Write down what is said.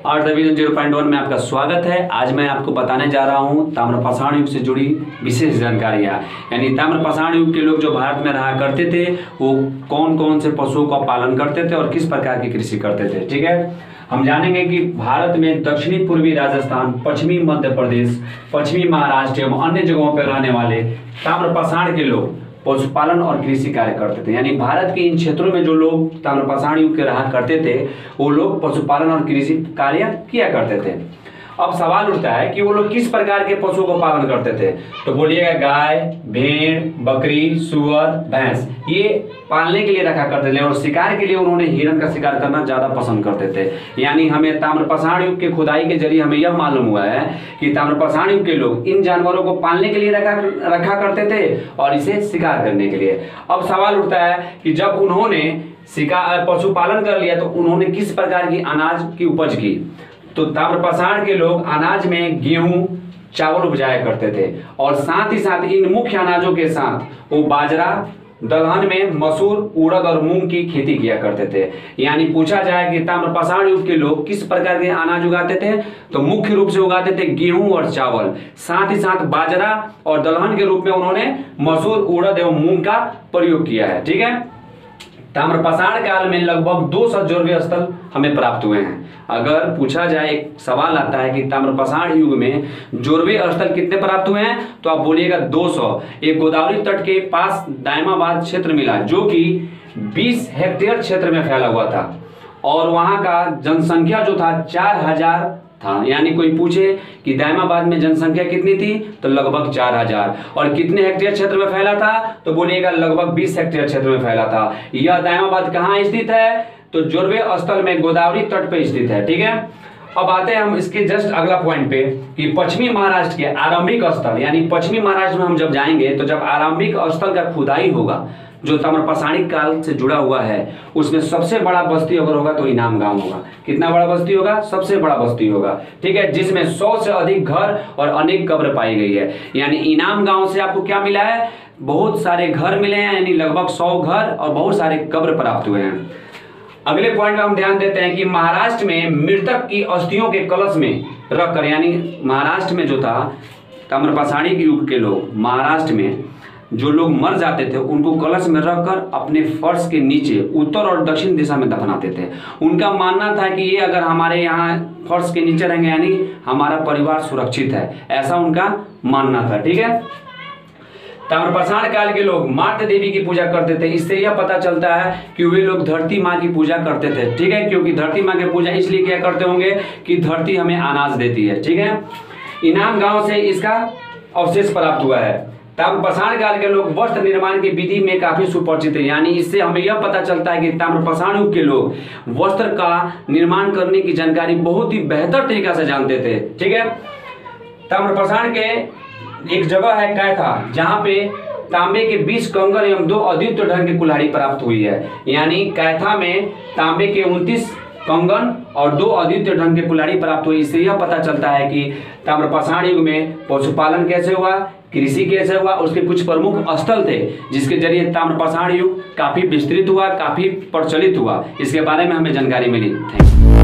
Art revision 0.1 में आपका स्वागत है। आज मैं आपको बताने जा रहा हूं ताम्रपाषाण युग से जुड़ी विशेष जानकारियां। यानी ताम्रपाषाण युग के लोग जो भारत में रहा करते थे वो कौन कौन से पशुओं का पालन करते थे और किस प्रकार की कृषि करते थे। ठीक है, हम जानेंगे कि भारत में दक्षिणी पूर्वी राजस्थान, पश्चिमी मध्य प्रदेश, पश्चिमी महाराष्ट्र एवं अन्य जगहों पर रहने वाले ताम्रपाषाण के लोग पशुपालन और कृषि कार्य करते थे। यानी भारत के इन क्षेत्रों में जो लोग ताम्रपाषाण युग के रहा करते थे वो लोग पशुपालन और कृषि कार्य किया करते थे। अब सवाल उठता है कि वो लोग किस प्रकार के पशुओं का पालन करते थे। तो बोलिएगा गाय, भेड़, बकरी, सुअर, भैंस, ये पालने के लिए रखा करते थे और शिकार के लिए उन्होंने हिरण का शिकार करना ज्यादा पसंद करते थे। यानी हमें ताम्रपाषाण युग के खुदाई के जरिए हमें यह मालूम हुआ है कि ताम्रपाषाण युग के लोग इन जानवरों को पालने के लिए रखा करते थे और इसे शिकार करने के लिए। अब सवाल उठता है कि जब उन्होंने शिकार पशुपालन कर लिया तो उन्होंने किस प्रकार की अनाज की उपज की। तो ताम्रपाषाण के लोग अनाज में गेहूं, चावल उपजाया करते थे और साथ ही साथ इन मुख्य अनाजों के साथ वो बाजरा, दलहन में मसूर, उड़द और मूंग की खेती किया करते थे। यानी पूछा जाए कि ताम्रपाषाण युग के लोग किस प्रकार के अनाज उगाते थे तो मुख्य रूप से उगाते थे गेहूं और चावल, साथ ही साथ बाजरा और दलहन के रूप में उन्होंने मसूर, उड़द एवं मूंग का प्रयोग किया है। ठीक है, ताम्रपाषाण काल में लगभग 200 जोरवे स्थल हमें प्राप्त हुए हैं। अगर पूछा जाए, एक सवाल आता है कि ताम्रपाषाण युग में जोरवे स्थल कितने प्राप्त हुए हैं, तो आप बोलिएगा 200। एक गोदावरी तट के पास दायमाबाद क्षेत्र मिला जो कि 20 हेक्टेयर क्षेत्र में फैला हुआ था और वहां का जनसंख्या जो था 4000 था। यानी कोई पूछे कि दायमाबाद में जनसंख्या कितनी थी तो लगभग 4000 और कितने हेक्टेयर क्षेत्र में फैला था तो बोलिएगा लगभग 20 हेक्टेयर क्षेत्र में फैला था। यह दायमाबाद कहाँ स्थित है तो जोरवे स्थल में गोदावरी तट पे स्थित है। ठीक है, अब आते हैं हम इसके जस्ट अगला पॉइंट पे कि पश्चिमी महाराष्ट्र के आरंभिक स्थल, यानी पश्चिमी महाराष्ट्र में हम जब जाएंगे तो जब आरंभिक स्थल का खुदाई होगा जो ताम्रपाषाणिक काल से जुड़ा हुआ है उसमें सबसे बड़ा बस्ती अगर होगा तो इनाम गांव होगा। कितना बड़ा बस्ती होगा? सबसे बड़ा बस्ती होगा। ठीक है, जिसमें 100 से अधिक घर और अनेक कब्र पाई गई है। यानी इनाम गांव से आपको क्या मिला है? बहुत सारे घर मिले हैं, यानी लगभग 100 घर और बहुत सारे कब्र प्राप्त हुए हैं। अगले पॉइंट में हम ध्यान देते हैं कि महाराष्ट्र में मृतक की अस्थियों के कलश में रखकर, यानी महाराष्ट्र में जो था ताम्रपाषाणिक युग के लोग, महाराष्ट्र में जो लोग मर जाते थे उनको कलश में रखकर अपने फर्श के नीचे उत्तर और दक्षिण दिशा में दफनाते थे। उनका मानना था कि ये अगर हमारे यहाँ फर्श के नीचे रहेंगे यानी हमारा परिवार सुरक्षित है, ऐसा उनका मानना था। ठीक है, ताम्रपाषाण काल के लोग मातृ देवी की पूजा करते थे। इससे यह पता चलता है कि वे लोग धरती माँ की पूजा करते थे। ठीक है, क्योंकि धरती माँ की पूजा इसलिए क्या करते होंगे कि धरती हमें अनाज देती है। ठीक है, इनाम गांव से इसका अवशेष प्राप्त हुआ है। ताम्रपाषाण काल के लोग वस्त्र निर्माण की विधि में काफी सुपरिचित है। यानी इससे हमें यह पता चलता है कि ताम्रपाषाण युग के लोग वस्त्र का निर्माण करने की जानकारी बहुत ही बेहतर तरीका से जानते थे। ठीक है, ताम्रपाषाण के एक जगह है कैथा जहां पे तांबे के 20 कंगन एवं 2 अद्वितीय ढंग की कुल्हाड़ी प्राप्त हुई है। यानी कैथा में तांबे के 29 कंगन और 2 अद्वितीय ढंग की कुल्हाड़ी प्राप्त हुई। इससे यह पता चलता है कि ताम्रपाषाण युग में पशुपालन कैसे हुआ, कृषि कैसे हुआ, उसके कुछ प्रमुख स्थल थे जिसके जरिए ताम्रपाषाण युग काफी विस्तृत हुआ, काफी प्रचलित हुआ। इसके बारे में हमें जानकारी मिली। Thank you.